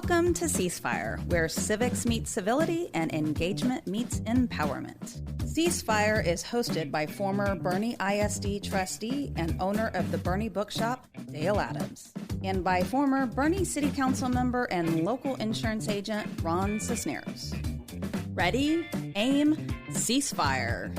Welcome to Ceasefire, where civics meets civility and engagement meets empowerment. Ceasefire is hosted by former Boerne ISD trustee and owner of the Boerne Bookshop, Dale Adams, and by former Boerne City Council member and local insurance agent, Ron Cisneros. Ready, aim, ceasefire.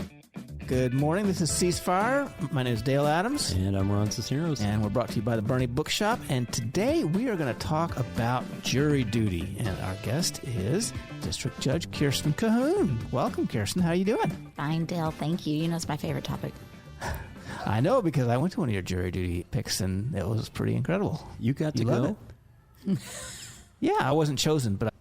Good morning. This is Ceasefire. My name is Dale Adams. And I'm Ron Cisneros. And we're brought to you by the Boerne Bookshop. And today we are going to talk about jury duty. And our guest is District Judge Kirsten Cahoon. Welcome, Kirsten. How are you doing? Fine, Dale. Thank you. You know it's my favorite topic. I know, because I went to one of your jury duty picks, and it was pretty incredible. You got to go? Yeah, I wasn't chosen, but I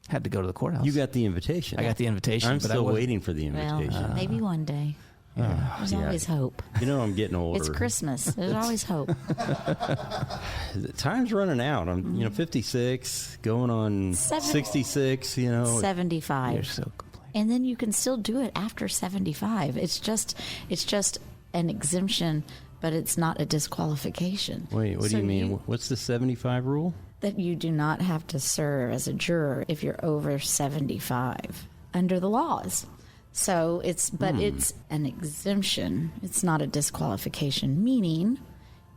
had to go to the courthouse. You got the invitation. I got the invitation. I'm but still waiting for the Well, invitation. maybe one day. There's always hope. You know I'm getting older. It's Christmas. There's always hope. Time's running out. I'm 56, going on 66, 75. You're so complaining. And then you can still do it after 75. It's just an exemption, but it's not a disqualification. Wait, what do you mean? What's the 75 rule? That you do not have to serve as a juror if you're over 75 under the laws. So it's an exemption. It's not a disqualification, meaning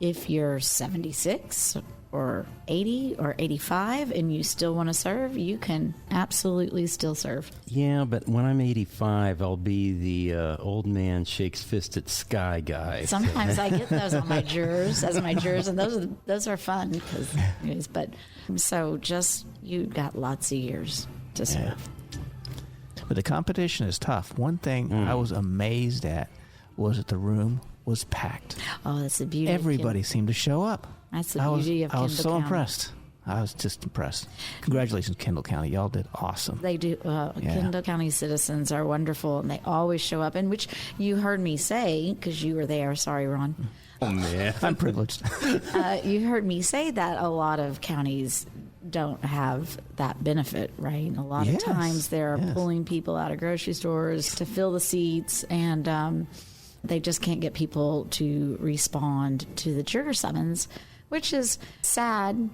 if you're 76 or 80 or 85 and you still want to serve, you can absolutely still serve. Yeah, but when I'm 85, I'll be the old man shakes fist at sky guy. Sometimes I get those on my jurors, and those are fun. You got lots of years to serve. Yeah. But the competition is tough. One thing I was amazed at was that the room was packed. Oh, that's the beauty. Everybody seemed to show up. That's the beauty of Kendall County. I was so impressed. I was just impressed. Congratulations, Kendall County. Y'all did awesome. They do. Kendall County citizens are wonderful, and they always show up. And which you heard me say, because you were there. Sorry, Ron. Oh, man. I'm privileged. You heard me say that a lot of counties don't have that benefit, right? A lot of times they're pulling people out of grocery stores to fill the seats, and they just can't get people to respond to the juror summons, which is sad,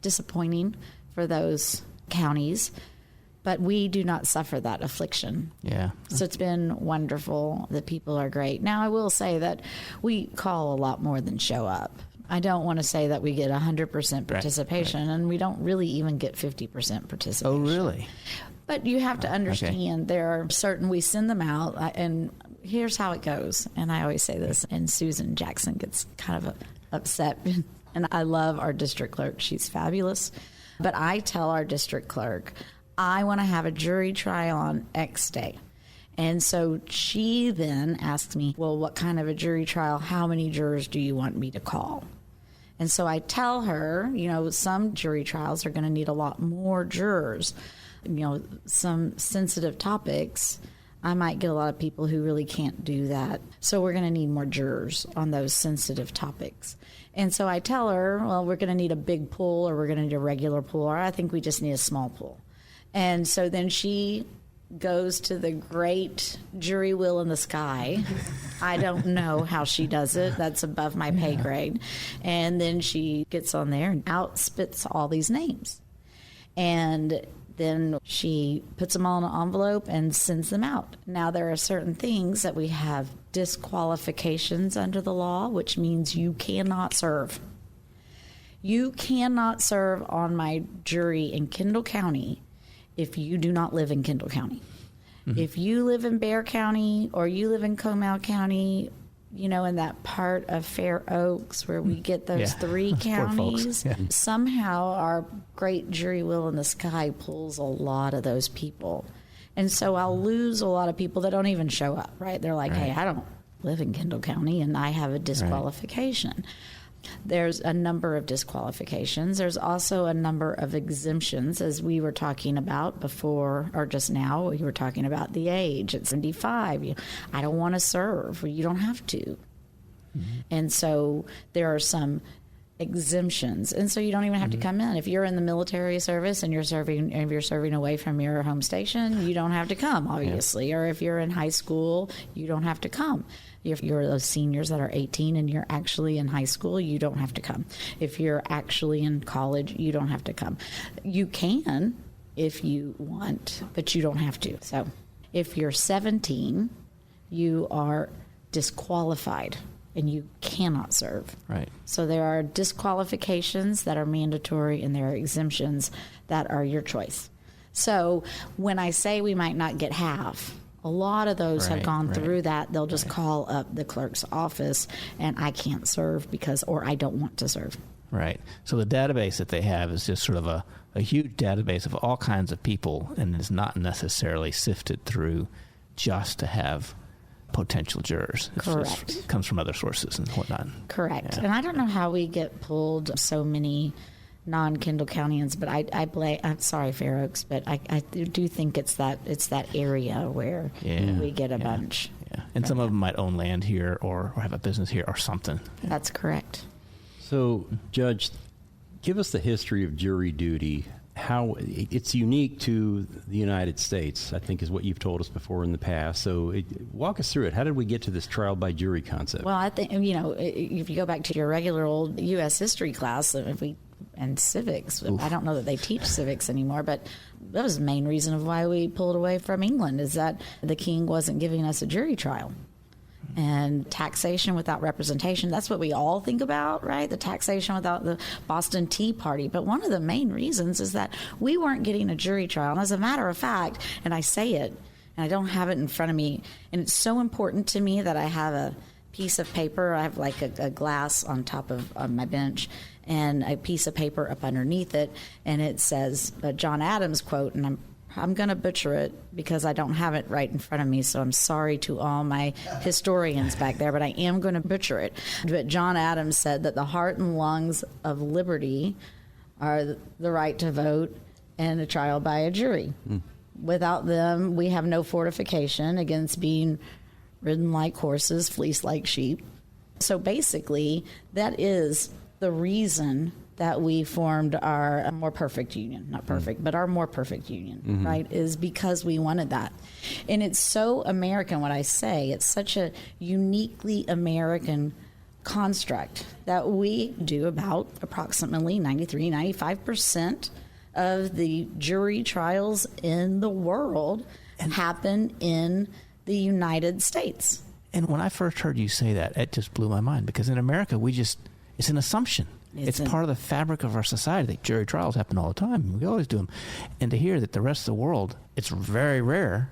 disappointing for those counties. But we do not suffer that affliction. Yeah. So it's been wonderful. The people are great. Now, I will say that we call a lot more than show up. I don't want to say that we get 100% participation, and we don't really even get 50% participation. Oh, really? But you have to understand there are certain, we send them out, and here's how it goes. And I always say this, and Susan Jackson gets kind of upset. And I love our district clerk. She's fabulous. But I tell our district clerk, I want to have a jury trial on X day. And so she then asks me, well, what kind of a jury trial? How many jurors do you want me to call? And so I tell her, some jury trials are going to need a lot more jurors. Some sensitive topics, I might get a lot of people who really can't do that. So we're going to need more jurors on those sensitive topics. And so I tell her, well, we're going to need a big pool, or we're going to need a regular pool, or I think we just need a small pool. And so then she goes to the great jury wheel in the sky. I don't know how she does it. That's above my pay grade. And then she gets on there and outspits all these names. And then she puts them all in an envelope and sends them out. Now, there are certain things that we have disqualifications under the law, which means you cannot serve. You cannot serve on my jury in Kendall County if you do not live in Kendall County. Mm-hmm. If you live in Bexar County, or you live in Comal County, in that part of Fair Oaks where we get those three counties, somehow our great jury wheel in the sky pulls a lot of those people. And so I'll lose a lot of people that don't even show up, right? They're like, hey, I don't live in Kendall County, and I have a disqualification. Right. There's a number of disqualifications. There's also a number of exemptions, as we were talking about before, or just now. We were talking about the age at 75. I don't want to serve. You don't have to. Mm-hmm. And so there are some exemptions, and so you don't even have to come in. If you're in the military service and you're serving away from your home station, you don't have to come, obviously. Or if you're in high school, you don't have to come. If you're those seniors that are 18 and you're actually in high school, you don't have to come. If you're actually in college, you don't have to come. You can if you want, but you don't have to. So if you're 17, you are disqualified and you cannot serve. Right. So there are disqualifications that are mandatory and there are exemptions that are your choice. So when I say we might not get half, a lot of those have gone through that. They'll just call up the clerk's office and I can't serve or I don't want to serve. Right. So the database that they have is just sort of a huge database of all kinds of people, and is not necessarily sifted through just to have potential jurors. Correct. It comes from other sources and whatnot. Correct. Yeah. And I don't know how we get pulled so many non-Kendall Countyans, but I blame. I'm sorry, Fair Oaks, but I do think it's that area where we get a bunch. Yeah, and some of them might own land here or have a business here or something. That's correct. So, Judge, give us the history of jury duty. How it's unique to the United States, I think, is what you've told us before in the past. So walk us through it. How did we get to this trial by jury concept? Well, I think, if you go back to your regular old U.S. history class, and civics, I don't know that they teach civics anymore, but that was the main reason of why we pulled away from England, is that the king wasn't giving us a jury trial. And taxation without representation, that's what we all think about, right? The taxation without the Boston Tea Party. But one of the main reasons is that we weren't getting a jury trial. And as a matter of fact, and I say it, and I don't have it in front of me, and it's so important to me that I have a piece of paper. I have like a glass on top of my bench and a piece of paper up underneath it. And it says a John Adams quote, and I'm going to butcher it because I don't have it right in front of me, so I'm sorry to all my historians back there, but I am going to butcher it. But John Adams said that the heart and lungs of liberty are the right to vote and a trial by a jury. Without them, we have no fortification against being ridden like horses, fleeced like sheep. So basically, that is the reason that we formed our more perfect union, not perfect, but our more perfect union, right, is because we wanted that. And it's so American what I say. It's such a uniquely American construct that we do about approximately 95% of the jury trials in the world happen in the United States. And when I first heard you say that, it just blew my mind, because in America, it's an assumption. It's part of the fabric of our society. Jury trials happen all the time. We always do them. And to hear that the rest of the world, it's very rare,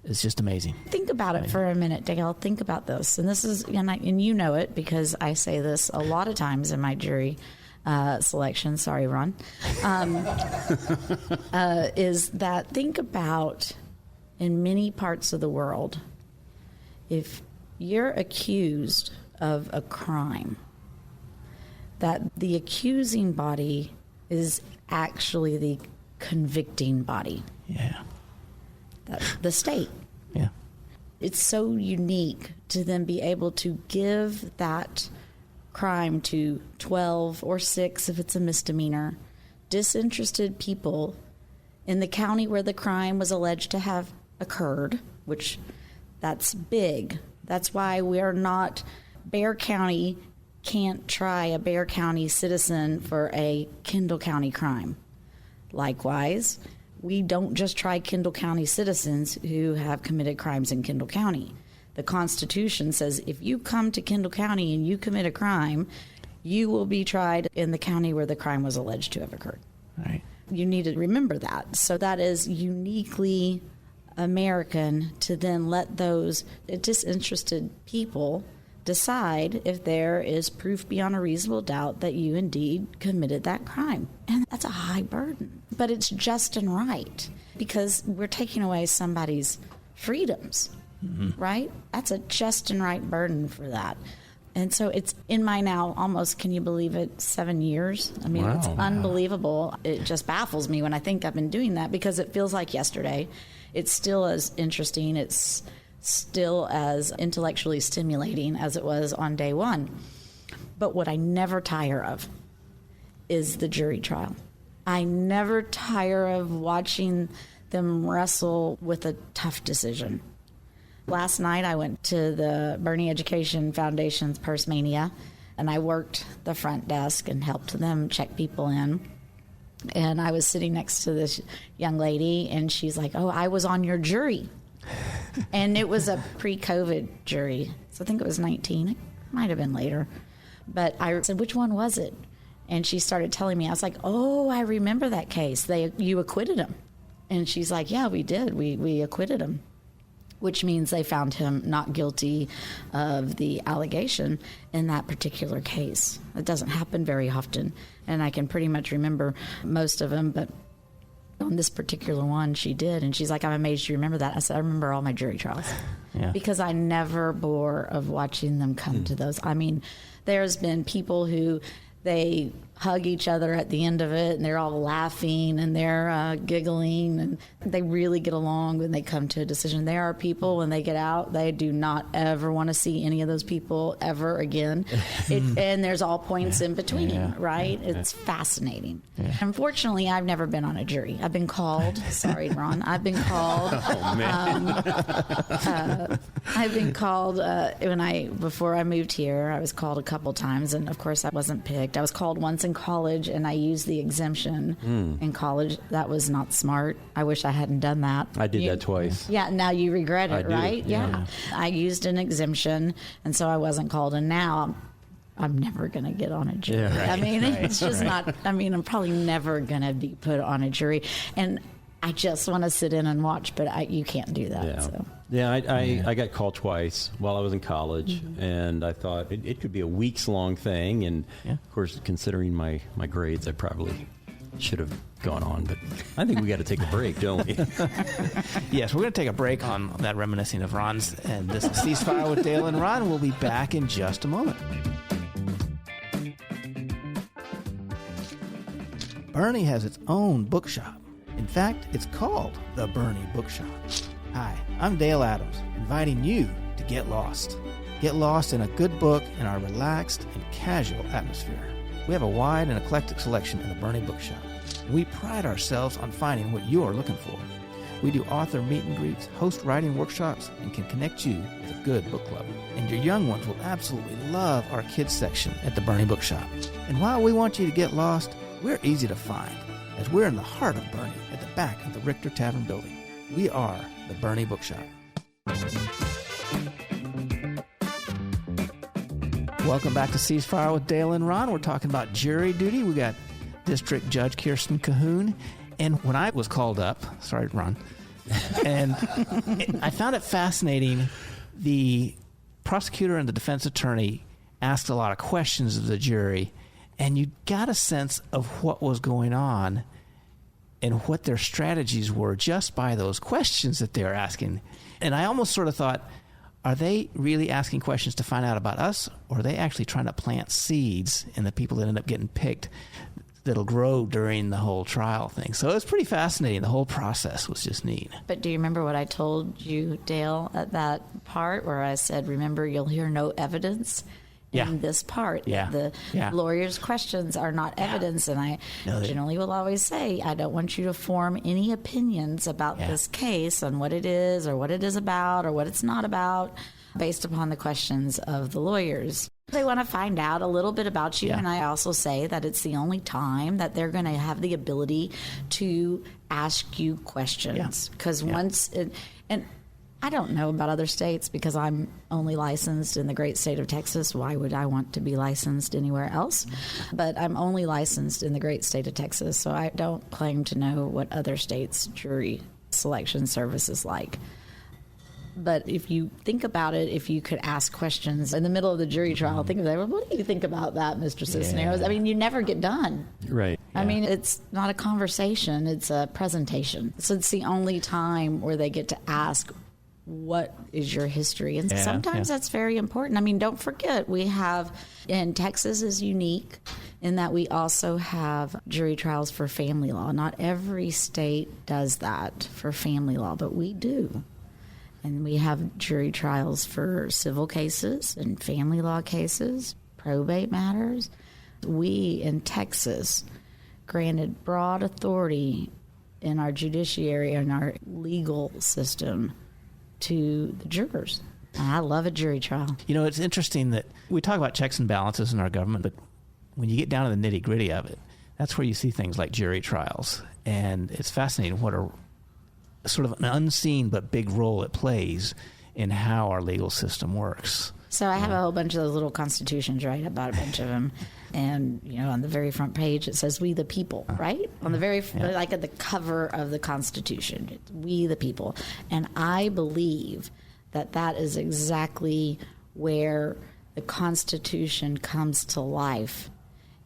is just amazing. Think about it for a minute, Dale. Think about this. And this is, and you know it because I say this a lot of times in my jury selection. Sorry, Ron. Is that think about in many parts of the world, if you're accused of a crime, that the accusing body is actually the convicting body. Yeah. The state. Yeah. It's so unique to then be able to give that crime to 12 or 6, if it's a misdemeanor, disinterested people in the county where the crime was alleged to have occurred, which that's big. That's why we are not, Bexar County can't try a Bexar County citizen for a Kendall County crime. Likewise, we don't just try Kendall County citizens who have committed crimes in Kendall County. The Constitution says if you come to Kendall County and you commit a crime, you will be tried in the county where the crime was alleged to have occurred. Right. You need to remember that. So that is uniquely American to then let those disinterested people decide if there is proof beyond a reasonable doubt that you indeed committed that crime. And that's a high burden. But it's just and right because we're taking away somebody's freedoms, right? That's a just and right burden for that. And so it's in my now almost, can you believe it, 7 years? I mean, It's unbelievable. It just baffles me when I think I've been doing that because it feels like yesterday. It's still as interesting. It's still as intellectually stimulating as it was on day one. But what I never tire of is the jury trial. I never tire of watching them wrestle with a tough decision. Last night I went to the Bernie Education Foundation's Purse Mania, and I worked the front desk and helped them check people in. And I was sitting next to this young lady, and she's like, "Oh, I was on your jury." And it was a pre-COVID jury. So I think it was 19. It might have been later. But I said, "Which one was it?" And she started telling me. I was like, "Oh, I remember that case. You acquitted him." And she's like, "Yeah, we did. We acquitted him," which means they found him not guilty of the allegation in that particular case. It doesn't happen very often, and I can pretty much remember most of them, but on this particular one, she did. And she's like, "I'm amazed you remember that." I said, "I remember all my jury trials." Yeah. Because I never bore of watching them come to those. I mean, there's been people who they hug each other at the end of it, and they're all laughing and they're giggling, and they really get along when they come to a decision. There are people, when they get out, they do not ever want to see any of those people ever again. And there's all points in between, right? It's fascinating. Yeah. Unfortunately, I've never been on a jury. I've been called. Sorry, Ron. I've been called. Oh, man. I've been called before I moved here. I was called a couple times, and of course I wasn't picked. I was called once in college, and I used the exemption in college. That was not smart. I wish I hadn't done that. I did that twice. Yeah, now you regret it, right? Yeah. I used an exemption, and so I wasn't called, and now I'm never going to get on a jury. Yeah, right, I mean, it's just not, I mean, I'm probably never going to be put on a jury, and I just want to sit in and watch, but you can't do that. Yeah. So. Yeah, I got called twice while I was in college, and I thought it could be a weeks-long thing. And, of course, considering my grades, I probably should have gone on. But I think we got to take a break, don't we? Yes, we're going to take a break on that reminiscing of Ron's. And this is Ceasefire with Dale and Ron. We'll be back in just a moment. Bernie has its own bookshop. In fact, it's called the Bernie Bookshop. Hi, I'm Dale Adams, inviting you to get lost. Get lost in a good book in our relaxed and casual atmosphere. We have a wide and eclectic selection in the Bernie Bookshop, and we pride ourselves on finding what you're looking for. We do author meet and greets, host writing workshops, and can connect you with a good book club. And your young ones will absolutely love our kids section at the Bernie Bookshop. And while we want you to get lost, we're easy to find, as we're in the heart of Bernie at the back of the Richter Tavern building. We are the Bernie Bookshop. Welcome back to Ceasefire with Dale and Ron. We're talking about jury duty. We got District Judge Kirsten Cahoon. And when I was called up, sorry, Ron, and I found it fascinating. The prosecutor and the defense attorney asked a lot of questions of the jury, and you got a sense of what was going on and what their strategies were just by those questions that they were asking. And I almost sort of thought, are they really asking questions to find out about us, or are they actually trying to plant seeds in the people that end up getting picked that'll grow during the whole trial thing? So it was pretty fascinating. The whole process was just neat. But do you remember what I told you, Dale, at that part where I said, remember, you'll hear no evidence in this part? The lawyer's questions are not evidence, and I generally will always say, I don't want you to form any opinions about this case and what it is or what it is about or what it's not about based upon the questions of the lawyers. They want to find out a little bit about you, and I also say that it's the only time that they're going to have the ability to ask you questions. Because once, and I don't know about other states because I'm only licensed in the great state of Texas. Why would I want to be licensed anywhere else? But I'm only licensed in the great state of Texas, so I don't claim to know what other states' jury selection service is like. But if you think about it, if you could ask questions in the middle of the jury trial, think of that. Well, what do you think about that, Mr. Cisneros? I mean, you never get done. Right. I mean, it's not a conversation. It's a presentation. So it's the only time where they get to ask, what is your history? And sometimes that's very important. I mean, don't forget, we have, in Texas is unique in that we also have jury trials for family law. Not every state does that for family law, but we do. And we have jury trials for civil cases and family law cases, probate matters. We in Texas granted broad authority in our judiciary and our legal system to the jurors. And I love a jury trial. You know, it's interesting that we talk about checks and balances in our government, but when you get down to the nitty-gritty of it, that's where you see things like jury trials. And it's fascinating what a sort of an unseen but big role it plays in how our legal system works. So I have a whole bunch of those little constitutions, right? I bought a bunch of them. And, you know, on the very front page, it says, we the people, right? On the very, like at the cover of the Constitution, it's, we the people. And I believe that that is exactly where the Constitution comes to life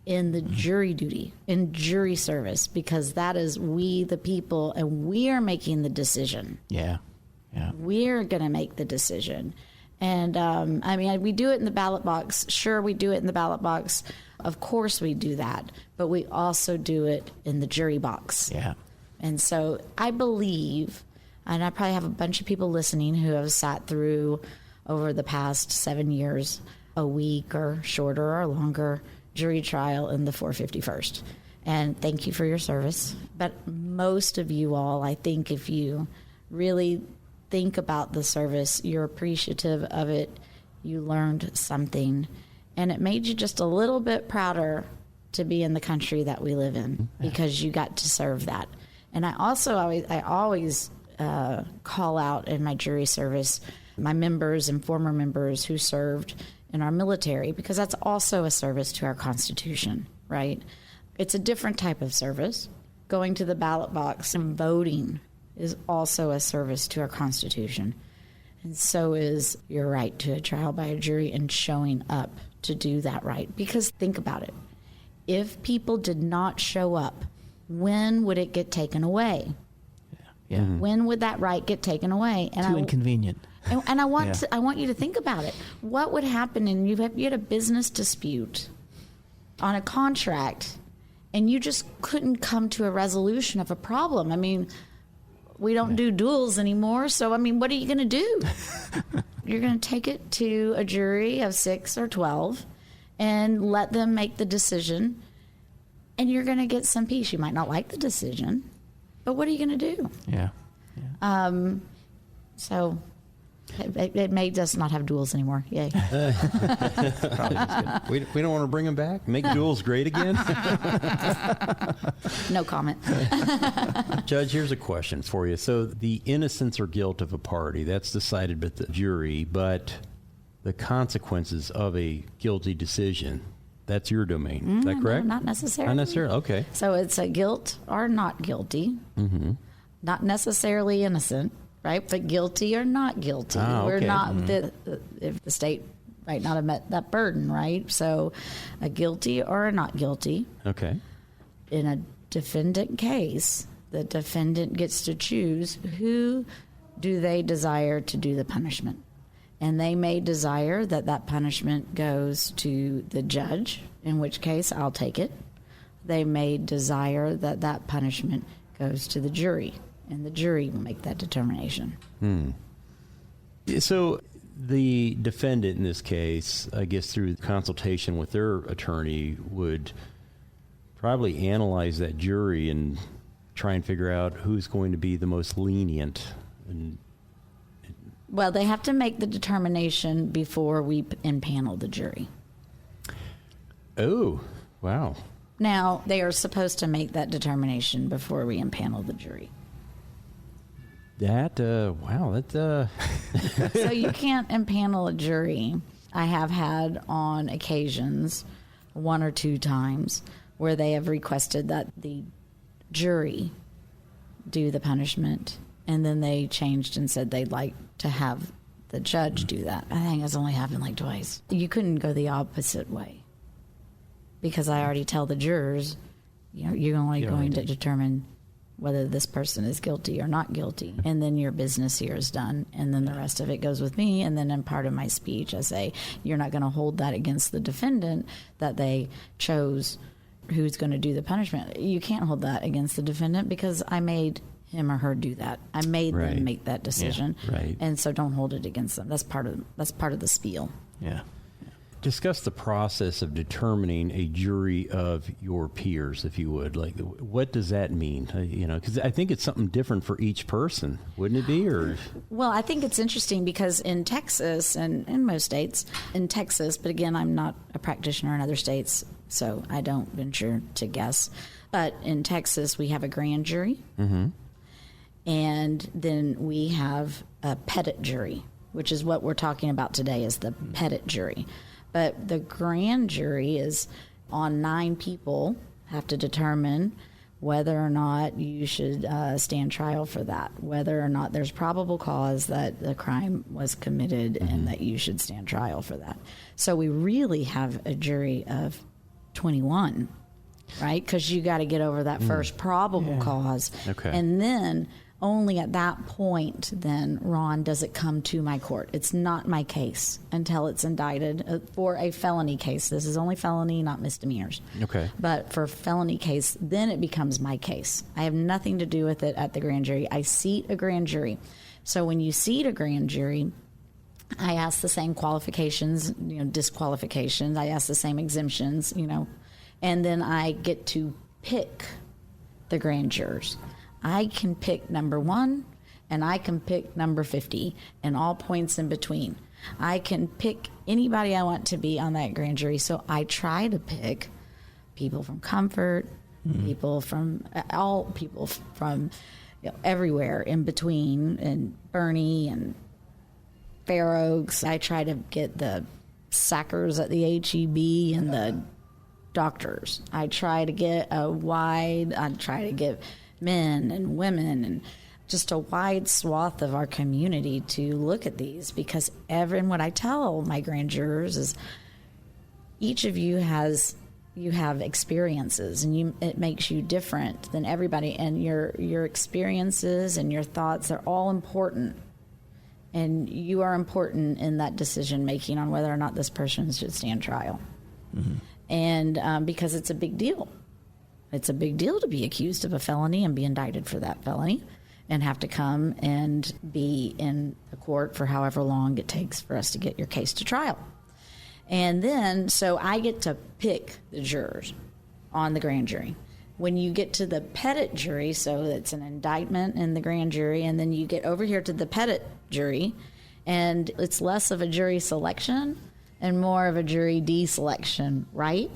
in the jury duty, in jury service, because that is we the people, and we are making the decision. Yeah. We're going to make the decision. And, I mean, we do it in the ballot box. Sure, we do it in the ballot box. Of course we do that. But we also do it in the jury box. Yeah. And so I believe, and I probably have a bunch of people listening who have sat through over the past 7 years, a week or shorter or longer jury trial in the 451st. And thank you for your service. But most of you all, I think if you really think about the service, you're appreciative of it, you learned something, and it made you just a little bit prouder to be in the country that we live in because you got to serve that. And I always call out in my jury service my members and former members who served in our military, because that's also a service to our Constitution, right? It's a different type of service. Going to the ballot box and voting is also a service to our Constitution. And so is your right to a trial by a jury and showing up to do that right. Because think about it. If people did not show up, when would it get taken away? Yeah. Mm-hmm. When would that right get taken away? And Too inconvenient. And I want you to think about it. What would happen if you had a business dispute on a contract and you just couldn't come to a resolution of a problem? I mean, we don't do duels anymore, so, I mean, what are you going to do? You're going to take it to a jury of 6 or 12 and let them make the decision, and you're going to get some peace. You might not like the decision, but what are you going to do? Yeah. So it made us not have duels anymore. Yay. We don't want to bring them back? Make duels great again? No comment. Judge, here's a question for you. So the innocence or guilt of a party, that's decided by the jury, but the consequences of a guilty decision, that's your domain. Is that correct? No, not necessarily. Not necessarily? Okay. So it's a guilt or not guilty. Mm-hmm. Not necessarily innocent, right? But guilty or not guilty. Okay. We're not, if the state might not have met that burden, right? So a guilty or a not guilty. Okay. In a defendant case, the defendant gets to choose who do they desire to do the punishment. And they may desire that that punishment goes to the judge, in which case I'll take it. They may desire that that punishment goes to the jury, and the jury will make that determination. So the defendant in this case, I guess through consultation with their attorney, would probably analyze that jury and try and figure out who's going to be the most lenient. Well, they have to make the determination before we impanel the jury. Oh, wow. Now, they are supposed to make that determination before we impanel the jury. Wow, So you can't impanel a jury. I have had on occasions, 1 or 2 times, where they have requested that the jury do the punishment, and then they changed and said they'd like to have the judge do that. I think it's only happened like twice. You couldn't go the opposite way, because I already tell the jurors, you're only going to determine whether this person is guilty or not guilty, and then your business here is done, and then the rest of it goes with me. And then in part of my speech, I say, you're not going to hold that against the defendant that they chose who's going to do the punishment. You can't hold that against the defendant because I made him or her do that. I made them make that decision. Yeah, right. And so don't hold it against them. That's part of the spiel. Yeah. Discuss the process of determining a jury of your peers, if you would. Like, what does that mean? Because I think it's something different for each person, wouldn't it be? Or well, I think it's interesting because in Texas and in most states, in Texas, but again, I'm not a practitioner in other states, so I don't venture to guess. But in Texas, we have a grand jury, and then we have a petit jury, which is what we're talking about today, is the petit jury. But the grand jury is on 9 people, have to determine whether or not you should stand trial for that, whether or not there's probable cause that the crime was committed and that you should stand trial for that. So we really have a jury of 21, right? Because you got to get over that first probable cause. Okay. And then only at that point, then, Ron, does it come to my court. It's not my case until it's indicted for a felony case. This is only felony, not misdemeanors. Okay. But for felony case, then it becomes my case. I have nothing to do with it at the grand jury. I seat a grand jury. So when you seat a grand jury, I ask the same qualifications, disqualifications. I ask the same exemptions, and then I get to pick the grand jurors. I can pick number 1 and I can pick number 50 and all points in between. I can pick anybody I want to be on that grand jury. So I try to pick people from Comfort, people from everywhere in between, and Bernie and Fair Oaks. I try to get the Sackers at the HEB and the doctors. I try to get men and women and just a wide swath of our community to look at these, because and what I tell my grand jurors is each of you have experiences, and it makes you different than everybody, and your experiences and your thoughts are all important, and you are important in that decision making on whether or not this person should stand trial. And because it's a big deal. It's a big deal to be accused of a felony and be indicted for that felony and have to come and be in the court for however long it takes for us to get your case to trial. And then, so I get to pick the jurors on the grand jury. When you get to the petit jury, so it's an indictment in the grand jury, and then you get over here to the petit jury, and it's less of a jury selection and more of a jury deselection, right?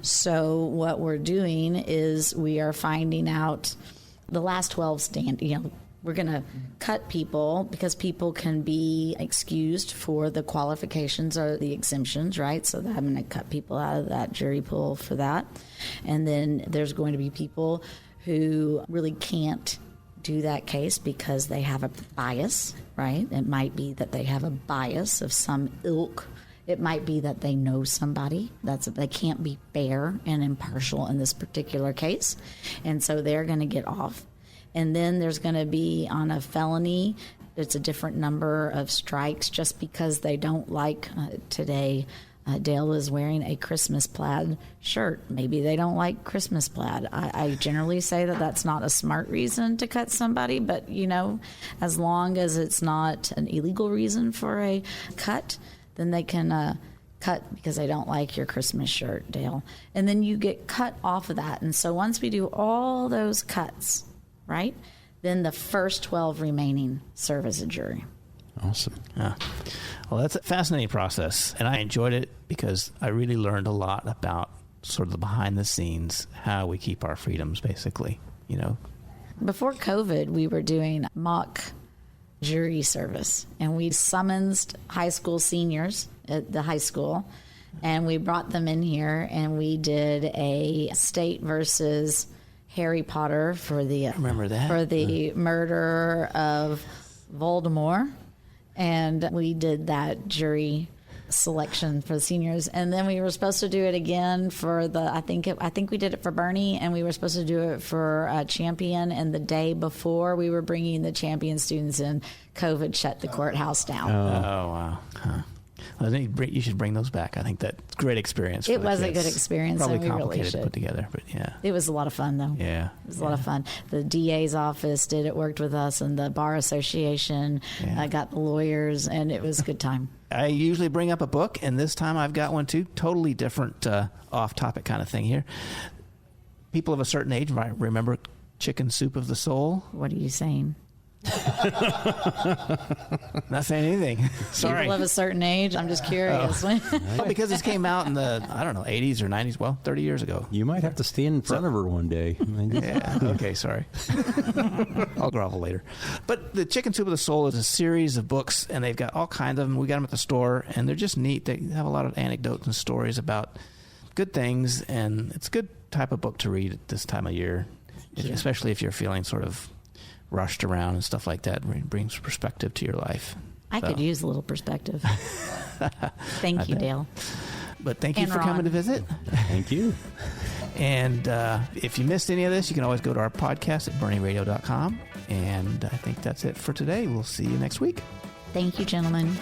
So what we're doing is we are finding out the last 12 we're going to cut people because people can be excused for the qualifications or the exemptions, right? So I'm going to cut people out of that jury pool for that. And then there's going to be people who really can't do that case because they have a bias, right? It might be that they have a bias of some ilk. It might be that they know somebody. They can't be fair and impartial in this particular case. And so they're going to get off. And then there's going to be on a felony, it's a different number of strikes just because they don't like today. Dale is wearing a Christmas plaid shirt. Maybe they don't like Christmas plaid. I generally say that that's not a smart reason to cut somebody, but, as long as it's not an illegal reason for a cut, then they can cut because they don't like your Christmas shirt, Dale. And then you get cut off of that. And so once we do all those cuts, right, then the first 12 remaining serve as a jury. Awesome. Yeah. Well, that's a fascinating process. And I enjoyed it because I really learned a lot about sort of the behind the scenes, how we keep our freedoms, basically, Before COVID, we were doing mock jury service, and we summoned high school seniors at the high school, and we brought them in here, and we did a state versus Harry Potter for the murder of Voldemort, and we did that jury selection for the seniors, and then we were supposed to do it again for I think we did it for Bernie, and we were supposed to do it for Champion, and the day before we were bringing the Champion students in, COVID shut the courthouse down. Oh wow. Huh. I think you should bring those back. I think that's a great experience. It was a good experience. Probably and we complicated really should. to put together, but yeah. It was a lot of fun, though. Yeah. It was a lot of fun. The DA's office worked with us, and the Bar Association got the lawyers, and it was a good time. I usually bring up a book, and this time I've got one too. Totally different, off-topic kind of thing here. People of a certain age might remember Chicken Soup of the Soul. What are you saying? Not saying anything. Sorry. People of a certain age. I'm just curious. Well, because this came out in the 80s or 90s. Well, 30 years ago. You might have to stand in front of her one day. Yeah. Okay. Sorry. I'll grovel later. But the Chicken Soup of the Soul is a series of books, and they've got all kinds of them. We got them at the store, and they're just neat. They have a lot of anecdotes and stories about good things, and it's a good type of book to read at this time of year, especially if you're feeling sort of rushed around and stuff like that. It brings perspective to your life. I could use a little perspective. Thank you, Dale. But thank you for coming to visit. Thank you. And if you missed any of this, you can always go to our podcast at bernieradio.com. And I think that's it for today. We'll see you next week. Thank you, gentlemen.